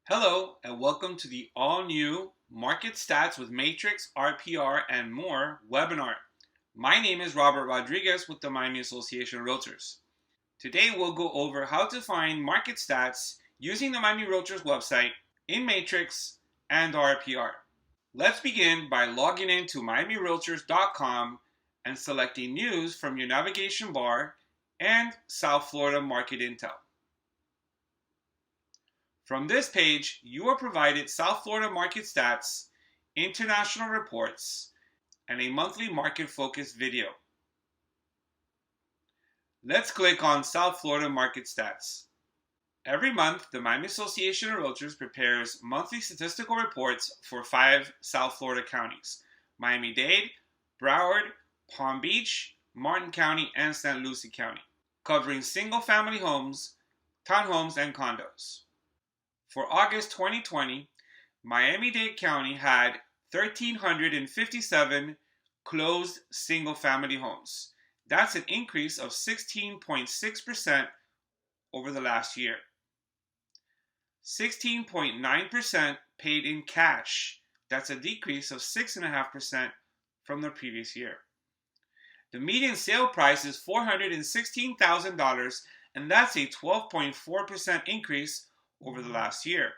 Hello and welcome to the all-new Market Stats with Matrix, RPR, and more webinar. My name is Robert Rodriguez with the MIAMI Association of Realtors. Today we'll go over how to find market stats using the Miami Realtors website in Matrix and RPR. Let's begin by logging into MiamiRealtors.com and selecting News from your navigation bar and South Florida Market Intel. From this page, you are provided South Florida market stats, international reports, and a monthly market-focused video. Let's click on South Florida market stats. Every month, the Miami Association of Realtors prepares monthly statistical reports for 5 South Florida counties: Miami-Dade, Broward, Palm Beach, Martin County, and St. Lucie County, covering single-family homes, townhomes, and condos. For August 2020, Miami-Dade County had 1,357 closed single-family homes. That's an increase of 16.6% over the last year. 16.9% paid in cash. That's a decrease of 6.5% from the previous year. The median sale price is $416,000, and that's a 12.4% increase over the last year.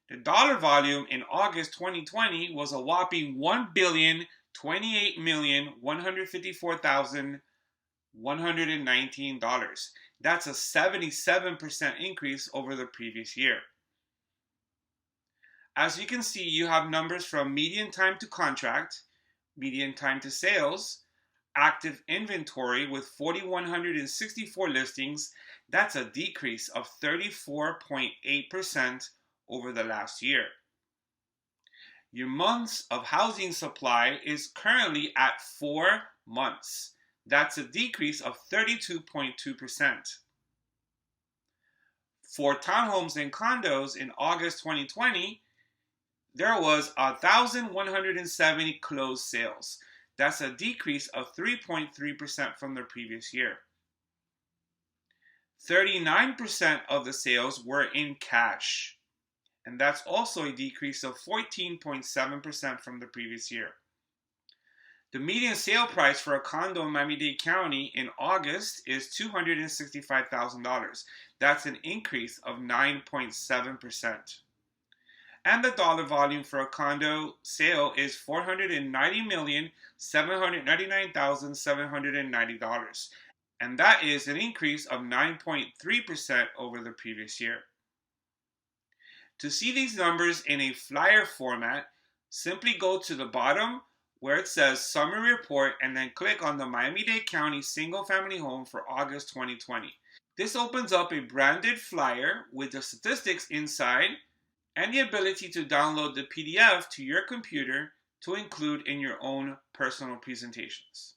The dollar volume in August 2020 was a whopping $1,028,154,119. That's a 77% increase over the previous year. As you can see, you have numbers from median time to contract, median time to sales, active inventory with 4,164 listings. That's a decrease of 34.8% over the last year. Your months of housing supply is currently at 4 months. That's a decrease of 32.2%. For townhomes and condos in August 2020, there was 1,170 closed sales. That's a decrease of 3.3% from the previous year. 39% of the sales were in cash, and that's also a decrease of 14.7% from the previous year. The median sale price for a condo in Miami-Dade County in August is $265,000. That's an increase of 9.7%. And the dollar volume for a condo sale is $490,799,790. And that is an increase of 9.3% over the previous year. To see these numbers in a flyer format, simply go to the bottom where it says Summary Report and then click on the Miami-Dade County Single Family Home for August 2020. This opens up a branded flyer with the statistics inside and the ability to download the PDF to your computer to include in your own personal presentations.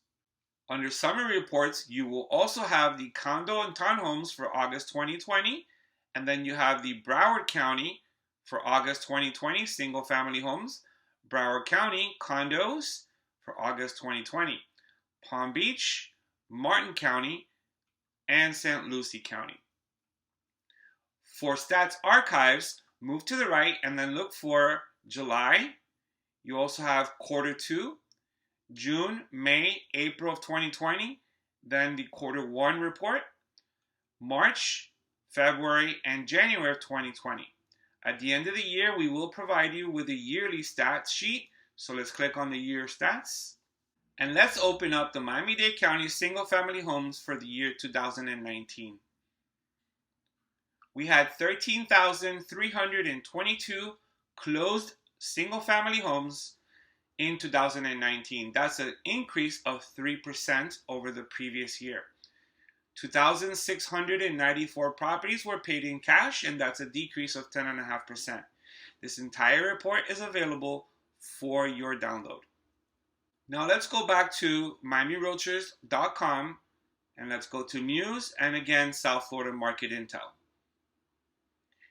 Under Summary Reports, you will also have the condo and townhomes for August 2020, and then you have the Broward County for August 2020 single family homes, Broward County condos for August 2020, Palm Beach, Martin County, and St. Lucie County. For Stats Archives, move to the right and then look for July. You also have quarter 2, June, May, April of 2020, then the quarter 1 report, March, February, and January of 2020. At the end of the year, we will provide you with a yearly stats sheet. So let's click on the year stats. And let's open up the Miami-Dade County single family homes for the year 2019. We had 13,322 closed single family homes in 2019. That's an increase of 3% over the previous year. 2,694 properties were paid in cash, and that's a decrease of 10.5%. This entire report is available for your download. Now let's go back to MiamiRealtors.com and let's go to News and again South Florida Market Intel.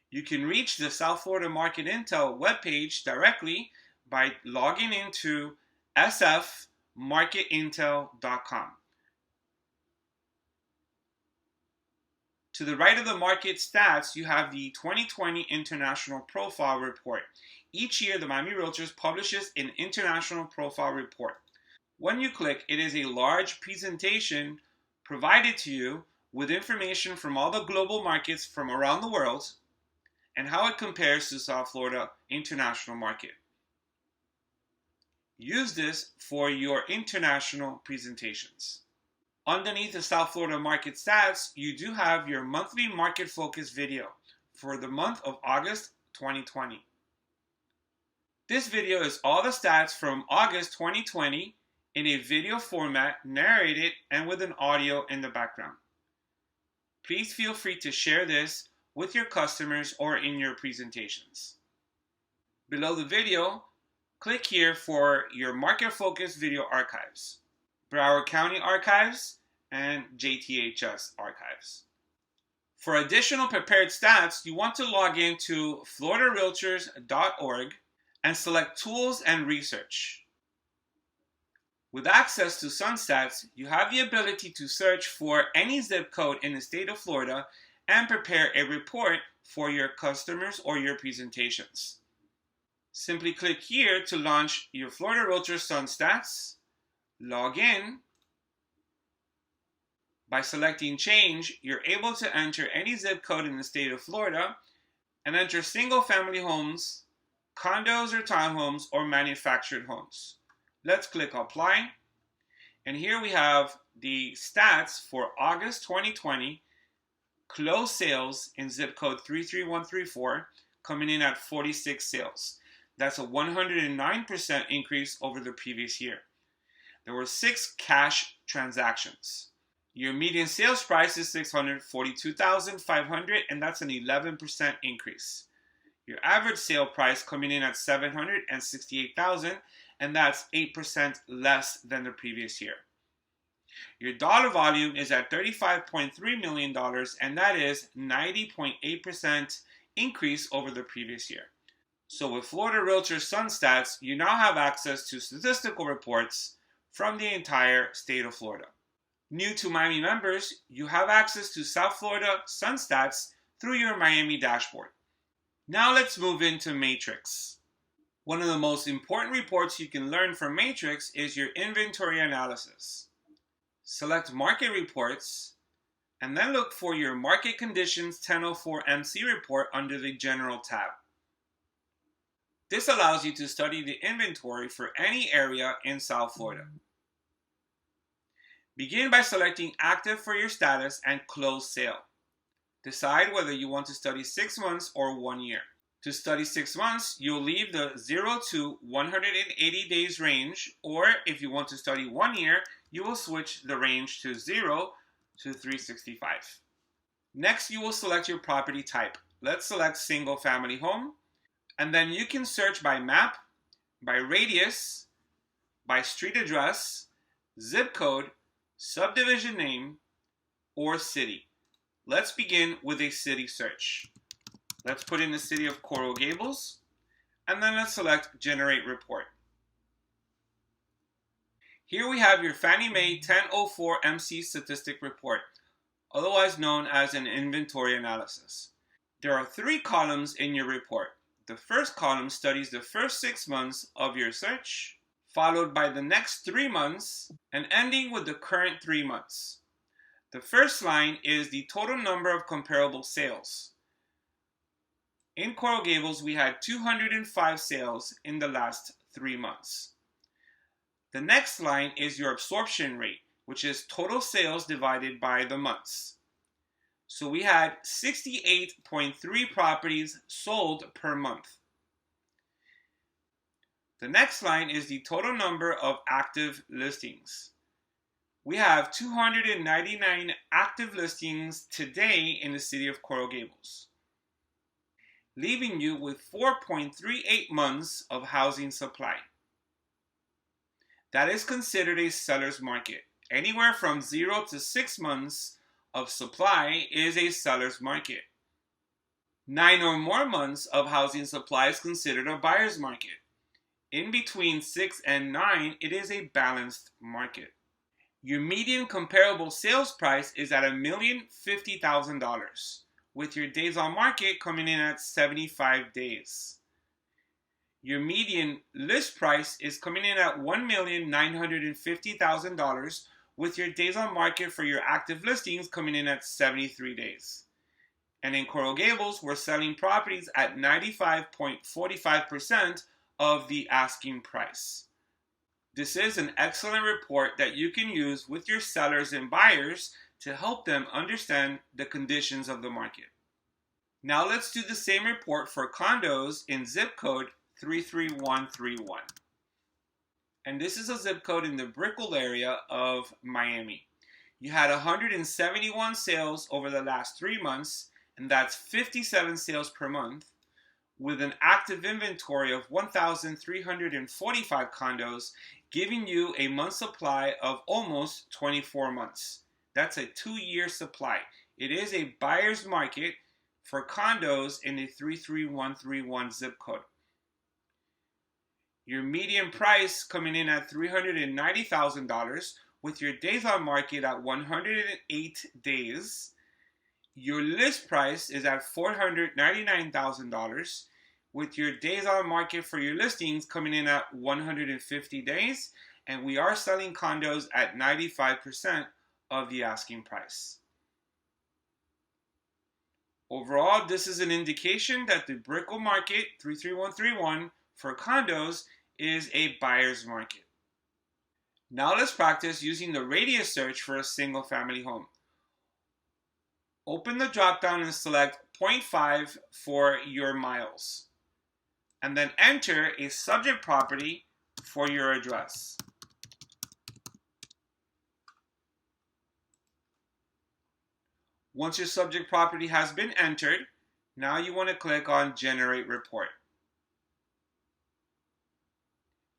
You can reach the South Florida Market Intel webpage directly by logging into sfmarketintel.com. To the right of the market stats, you have the 2020 International Profile Report. Each year, the Miami Realtors publishes an International Profile Report. When you click, it is a large presentation provided to you with information from all the global markets from around the world and how it compares to South Florida international market. Use this for your international presentations. Underneath the South Florida market stats, you do have your monthly market focus video for the month of August 2020. This video is all the stats from August 2020 in a video format, narrated and with an audio in the background. Please feel free to share this with your customers or in your presentations. Below the video, click here for your market focus video archives, Broward County archives, and JTHS archives. For additional prepared stats, you want to log into floridarealtors.org and select Tools and Research. With access to SunStats, you have the ability to search for any zip code in the state of Florida and prepare a report for your customers or your presentations. Simply click here to launch your Florida Realtors SunStats, log in. By selecting Change, you're able to enter any zip code in the state of Florida and enter single-family homes, condos or townhomes, or manufactured homes. Let's click Apply. And here we have the stats for August 2020, closed sales in zip code 33134, coming in at 46 sales. That's a 109% increase over the previous year. There were 6 cash transactions. Your median sales price is $642,500, and that's an 11% increase. Your average sale price coming in at $768,000, and that's 8% less than the previous year. Your dollar volume is at $35.3 million, and that is 90.8% increase over the previous year. So with Florida Realtor SunStats, you now have access to statistical reports from the entire state of Florida. New to Miami members, you have access to South Florida SunStats through your Miami dashboard. Now let's move into Matrix. One of the most important reports you can learn from Matrix is your inventory analysis. Select Market Reports, and then look for your Market Conditions 1004 MC report under the General tab. This allows you to study the inventory for any area in South Florida. Begin by selecting Active for your status and Close Sale. Decide whether you want to study 6 months or 1 year. To study 6 months, you'll leave the 0 to 180 days range, or if you want to study 1 year, you will switch the range to 0 to 365. Next, you will select your property type. Let's select single family home, and then you can search by map, by radius, by street address, zip code, subdivision name, or city. Let's begin with a city search. Let's put in the city of Coral Gables, and then let's select Generate Report. Here we have your Fannie Mae 1004 MC Statistic Report, otherwise known as an inventory analysis. There are 3 columns in your report. The first column studies the first 6 months of your search, followed by the next 3 months, and ending with the current 3 months. The first line is the total number of comparable sales. In Coral Gables, we had 205 sales in the last 3 months. The next line is your absorption rate, which is total sales divided by the months. So we had 68.3 properties sold per month. The next line is the total number of active listings. We have 299 active listings today in the city of Coral Gables, leaving you with 4.38 months of housing supply. That is considered a seller's market. Anywhere from 0 to 6 months of supply is a seller's market. 9 or more months of housing supply is considered a buyer's market. In between 6 and 9, it is a balanced market. Your median comparable sales price is at $1,050,000, with your days on market coming in at 75 days. Your median list price is coming in at $1,950,000, with your days on market for your active listings coming in at 73 days. And in Coral Gables, we're selling properties at 95.45% of the asking price. This is an excellent report that you can use with your sellers and buyers to help them understand the conditions of the market. Now let's do the same report for condos in zip code 33131. And this is a zip code in the Brickell area of Miami. You had 171 sales over the last 3 months, and that's 57 sales per month, with an active inventory of 1,345 condos, giving you a month supply of almost 24 months. That's a 2-year supply. It is a buyer's market for condos in the 33131 zip code. Your median price coming in at $390,000, with your days on market at 108 days. Your list price is at $499,000, with your days on market for your listings coming in at 150 days, and we are selling condos at 95% of the asking price. Overall, this is an indication that the Brickell market 33131 for condos is a buyer's market. Now let's practice using the radius search for a single family home. Open the drop-down and select 0.5 for your miles, and then enter a subject property for your address. Once your subject property has been entered, now you want to click on Generate Report.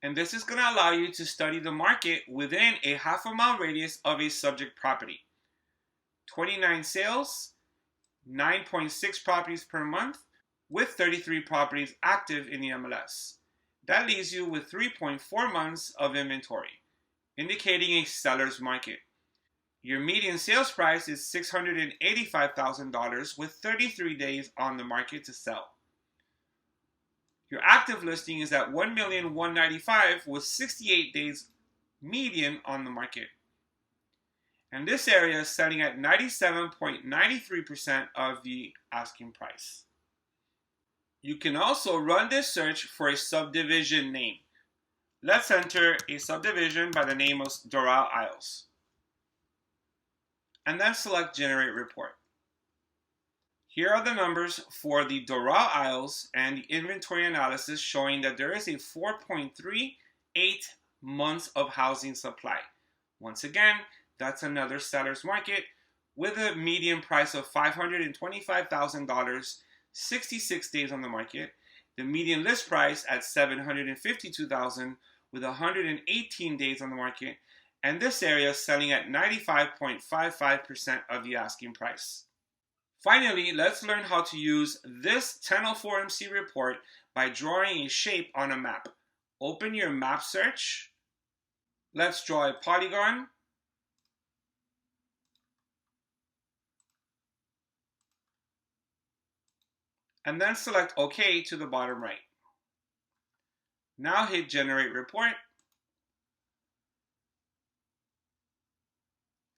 And this is going to allow you to study the market within a half-a-mile radius of a subject property. 29 sales, 9.6 properties per month, with 33 properties active in the MLS. That leaves you with 3.4 months of inventory, indicating a seller's market. Your median sales price is $685,000 with 33 days on the market to sell. Your active listing is at $1,195,000 with 68 days median on the market. And this area is selling at 97.93% of the asking price. You can also run this search for a subdivision name. Let's enter a subdivision by the name of Doral Isles. And then select Generate Report. Here are the numbers for the Doral Isles and the inventory analysis showing that there is a 4.38 months of housing supply. Once again, that's another seller's market with a median price of $525,000, 66 days on the market. The median list price at $752,000 with 118 days on the market. And this area is selling at 95.55% of the asking price. Finally, let's learn how to use this 1004 MC report by drawing a shape on a map. Open your map search. Let's draw a polygon. And then select OK to the bottom right. Now hit Generate Report.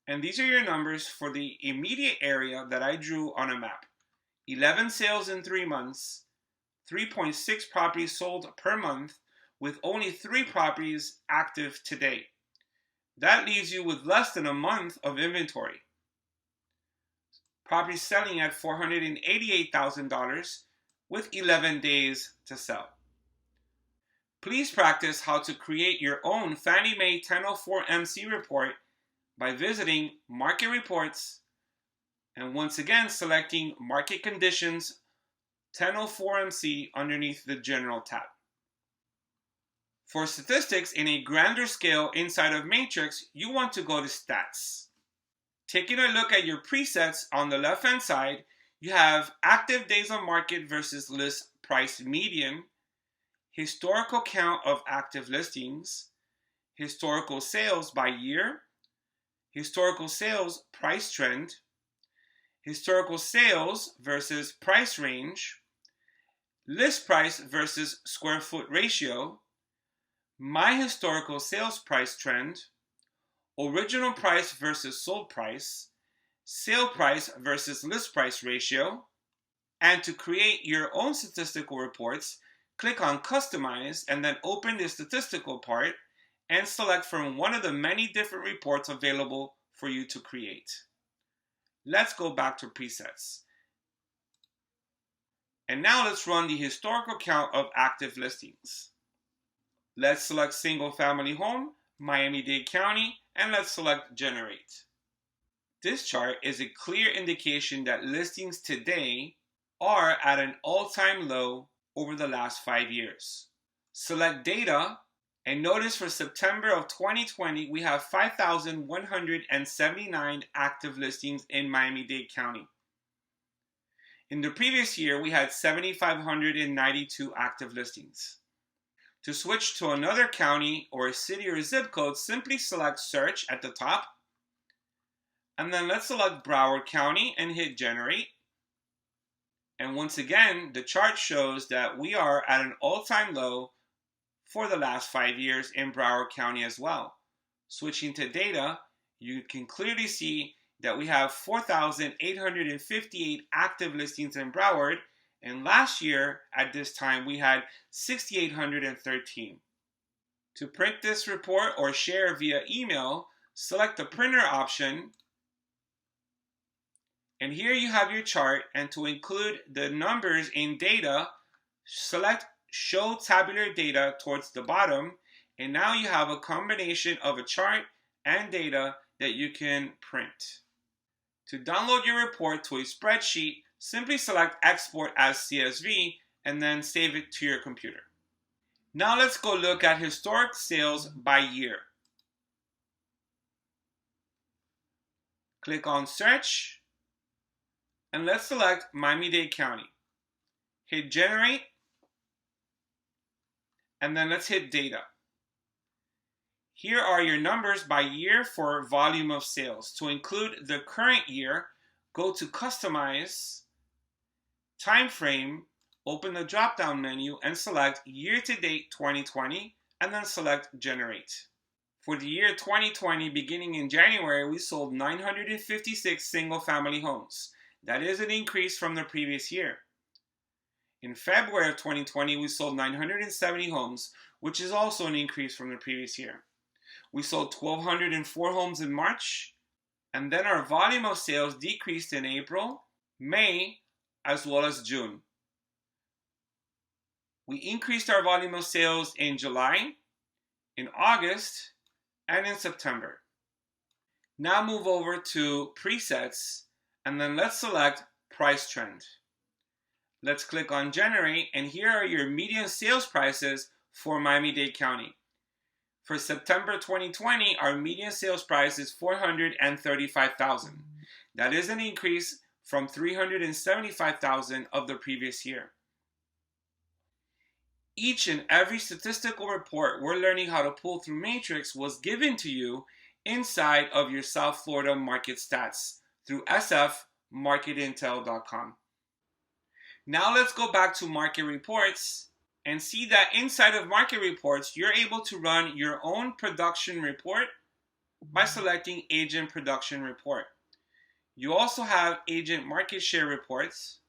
And these are your numbers for the immediate area that I drew on a map. 11 sales in 3 months, 3.6 properties sold per month, with only 3 properties active today. That leaves you with less than a month of inventory. Properties selling at $488,000 with 11 days to sell. Please practice how to create your own Fannie Mae 1004 MC report by visiting Market Reports and once again selecting Market Conditions 1004 MC underneath the General tab. For statistics in a grander scale inside of Matrix, you want to go to Stats. Taking a look at your presets on the left-hand side, you have active days on market versus list price median, historical count of active listings, historical sales by year, historical sales price trend, historical sales versus price range, list price versus square foot ratio, my historical sales price trend, original price versus sold price, sale price versus list price ratio. And to create your own statistical reports, click on Customize and then open the statistical part and select from one of the many different reports available for you to create. Let's go back to presets. And now let's run the historical count of active listings. Let's select single family home, Miami-Dade County, and let's select Generate. This chart is a clear indication that listings today are at an all-time low over the last 5 years. Select Data, and notice for September of 2020, we have 5,179 active listings in Miami-Dade County. In the previous year, we had 7,592 active listings. To switch to another county or a city or zip code, simply select Search at the top, and then let's select Broward County and hit Generate. And once again, the chart shows that we are at an all-time low for the last 5 years in Broward County as well. Switching to data, you can clearly see that we have 4,858 active listings in Broward, and last year at this time we had 6,813. To print this report or share via email, select the printer option, and here you have your chart. And to include the numbers in data, select Show Tabular Data towards the bottom, and now you have a combination of a chart and data that you can print. To download your report to a spreadsheet, simply select Export as CSV and then save it to your computer. Now let's go look at historic sales by year. Click on Search, and let's select Miami-Dade County. Hit Generate, and then let's hit Data. Here are your numbers by year for volume of sales. To include the current year, go to Customize, Time Frame, open the drop-down menu and select Year to Date 2020, and then select Generate. For the year 2020, beginning in January, we sold 956 single-family homes. That is an increase from the previous year. In February of 2020, we sold 970 homes, which is also an increase from the previous year. We sold 1,204 homes in March, and then our volume of sales decreased in April, May, as well as June. We increased our volume of sales in July, in August, and in September. Now move over to presets, and then let's select price trend. Let's click on Generate, and here are your median sales prices for Miami-Dade County. For September 2020, our median sales price is $435,000. That is an increase from $375,000 of the previous year. Each and every statistical report we're learning how to pull through Matrix was given to you inside of your South Florida market stats through sfmarketintel.com. Now let's go back to market reports and see that inside of market reports, you're able to run your own production report by selecting Agent Production Report. You also have Agent Market Share Reports,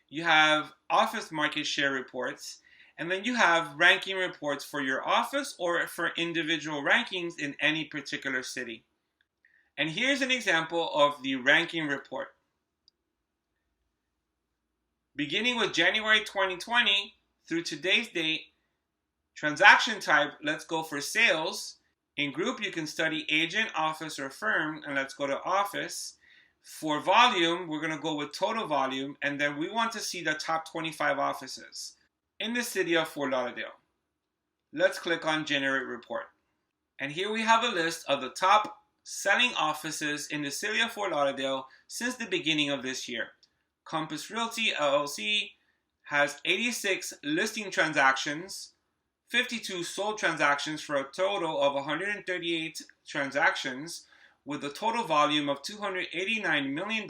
you have Office Market Share Reports, and then you have ranking reports for your office or for individual rankings in any particular city. And here's an example of the ranking report. Beginning with January 2020 through today's date, transaction type, let's go for sales. In group, you can study agent, office, or firm, and let's go to office. For volume, we're going to go with total volume, and then we want to see the top 25 offices in the city of Fort Lauderdale. Let's click on Generate Report. And here we have a list of the top selling offices in the city of Fort Lauderdale since the beginning of this year. Compass Realty LLC has 86 listing transactions, 52 sold transactions for a total of 138 transactions, with a total volume of $289 million,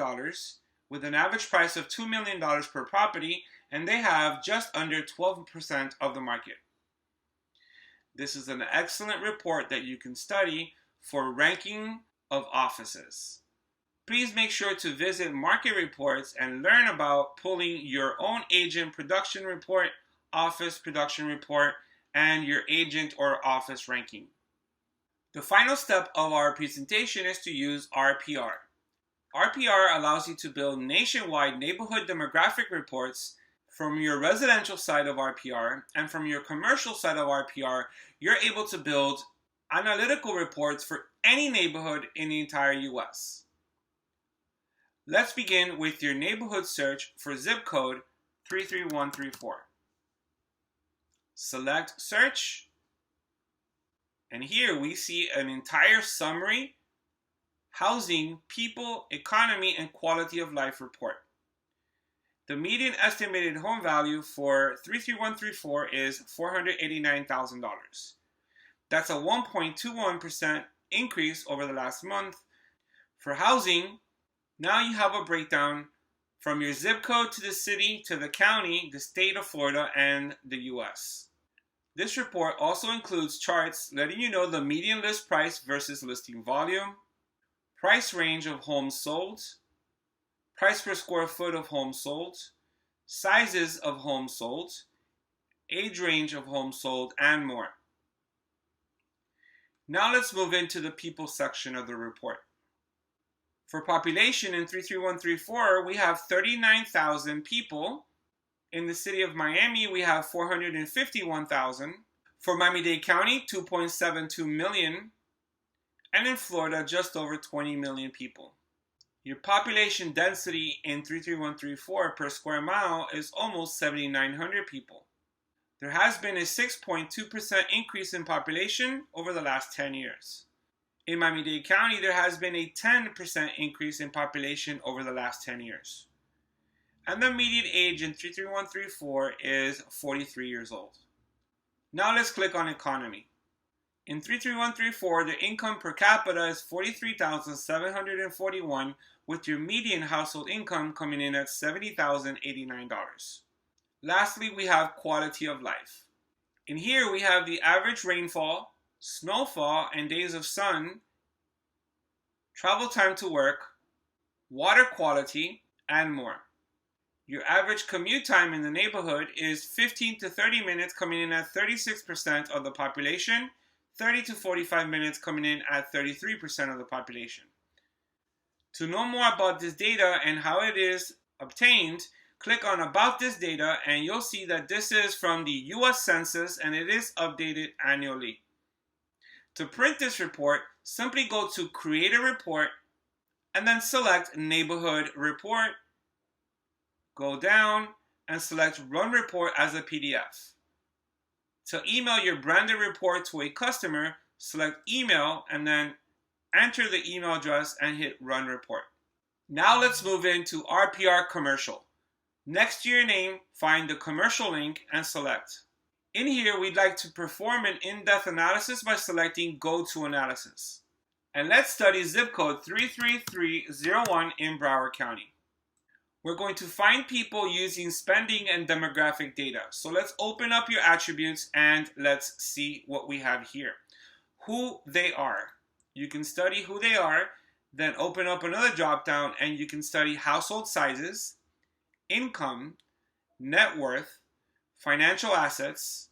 with an average price of $2 million per property, and they have just under 12% of the market. This is an excellent report that you can study for ranking of offices. Please make sure to visit market reports and learn about pulling your own agent production report, office production report, and your agent or office ranking. The final step of our presentation is to use RPR. RPR allows you to build nationwide neighborhood demographic reports. From your residential side of RPR and from your commercial side of RPR, you're able to build analytical reports for any neighborhood in the entire US. Let's begin with your neighborhood search for zip code 33134. Select search, and here we see an entire summary, housing, people, economy, and quality of life report. The median estimated home value for 33134 is $489,000. That's a 1.21% increase over the last month. For housing, now you have a breakdown from your zip code to the city, to the county, the state of Florida, and the US. This report also includes charts letting you know the median list price versus listing volume, price range of homes sold, price per square foot of homes sold, sizes of homes sold, age range of homes sold, and more. Now let's move into the people section of the report. For population in 33134, we have 39,000 people. In the city of Miami, we have 451,000. For Miami-Dade County, 2.72 million. And in Florida, just over 20 million people. Your population density in 33134 per square mile is almost 7,900 people. There has been a 6.2% increase in population over the last 10 years. In Miami-Dade County, there has been a 10% increase in population over the last 10 years. And the median age in 33134 is 43 years old. Now let's click on economy. In 33134, the income per capita is $43,741, with your median household income coming in at $70,089. Lastly, we have quality of life. In here, we have the average rainfall, snowfall, and days of sun, travel time to work, water quality, and more. Your average commute time in the neighborhood is 15 to 30 minutes, coming in at 36% of the population, 30 to 45 minutes coming in at 33% of the population. To know more about this data and how it is obtained, click on About This Data and you'll see that this is from the US Census and it is updated annually. To print this report, simply go to Create a Report and then select Neighborhood Report. Go down and select Run Report as a PDF. To email your branded report to a customer, select Email and then enter the email address and hit Run Report. Now let's move into RPR Commercial. Next to your name, find the commercial link and select. In here, we'd like to perform an in-depth analysis by selecting Go to Analysis. And let's study zip code 33301 in Broward County. We're going to find people using spending and demographic data. So let's open up your attributes and let's see what we have here. Who they are. You can study who they are, then open up another drop down and you can study household sizes, income, net worth, financial assets,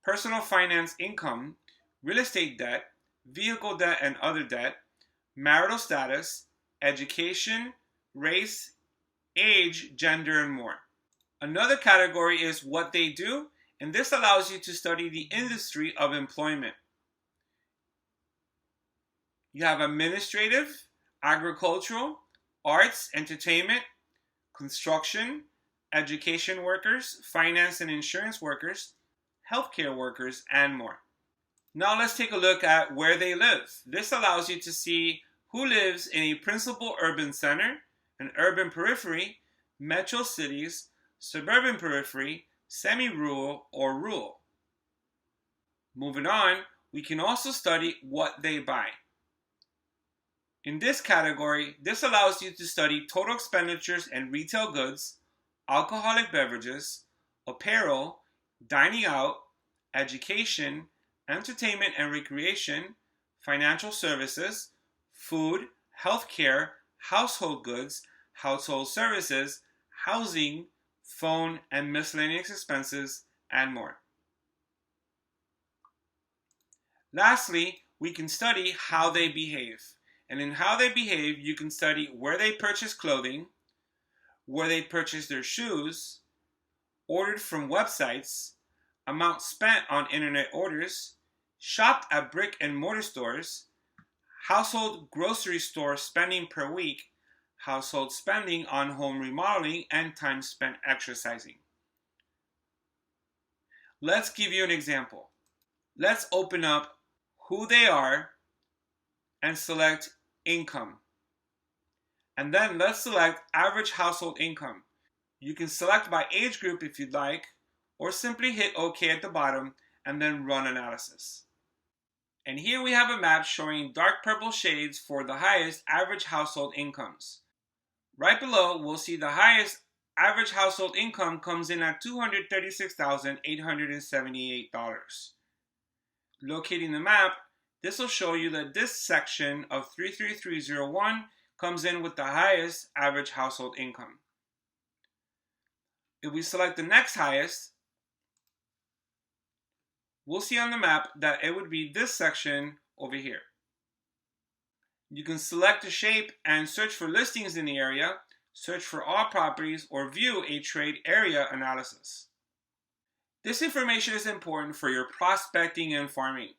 personal finance income, real estate debt, vehicle debt and other debt, marital status, education, race, age, gender, and more. Another category is what they do, and this allows you to study the industry of employment. You have administrative, agricultural, arts, entertainment, construction, education workers, finance and insurance workers, healthcare workers, and more. Now let's take a look at where they live. This allows you to see who lives in a principal urban center, an urban periphery, metro cities, suburban periphery, semi-rural, or rural. Moving on, we can also study what they buy. In this category, this allows you to study total expenditures in retail goods, alcoholic beverages, apparel, dining out, education, entertainment and recreation, financial services, food, healthcare, household goods, household services, housing, phone and miscellaneous expenses, and more. Lastly, we can study how they behave. And in how they behave, you can study where they purchase clothing, where they purchase their shoes, ordered from websites, amount spent on internet orders, shopped at brick and mortar stores, household grocery store spending per week, household spending on home remodeling, and time spent exercising. Let's give you an example. Let's open up who they are and select income. And then let's select average household income. You can select by age group if you'd like, or simply hit OK at the bottom and then run analysis. And here we have a map showing dark purple shades for the highest average household incomes. Right below, we'll see the highest average household income comes in at $236,878. Locating the map, this will show you that this section of 33301 comes in with the highest average household income. If we select the next highest, we'll see on the map that it would be this section over here. You can select a shape and search for listings in the area, search for all properties, or view a trade area analysis. This information is important for your prospecting and farming.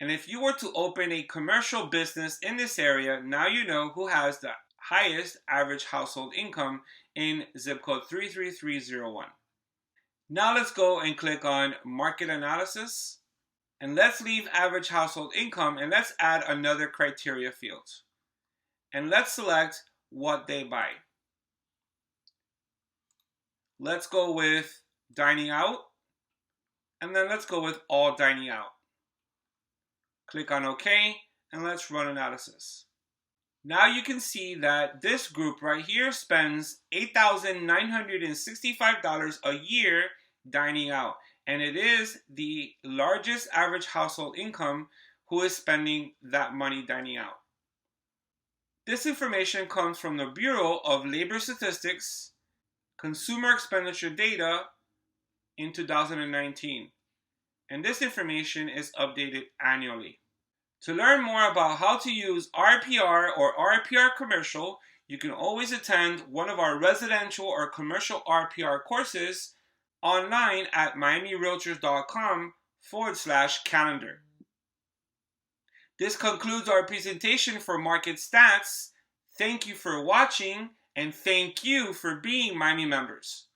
And if you were to open a commercial business in this area, now you know who has the highest average household income in zip code 33301. Now let's go and click on Market Analysis. And let's leave average household income and let's add another criteria field. And let's select what they buy. Let's go with dining out. And then let's go with all dining out. Click on OK, and let's run analysis. Now you can see that this group right here spends $8,965 a year dining out. And it is the largest average household income who is spending that money dining out. This information comes from the Bureau of Labor Statistics, Consumer Expenditure Data in 2019. And this information is updated annually. To learn more about how to use RPR or RPR Commercial, you can always attend one of our residential or commercial RPR courses online at miamirealtors.com/calendar. This concludes our presentation for market stats. Thank you for watching and thank you for being Miami members.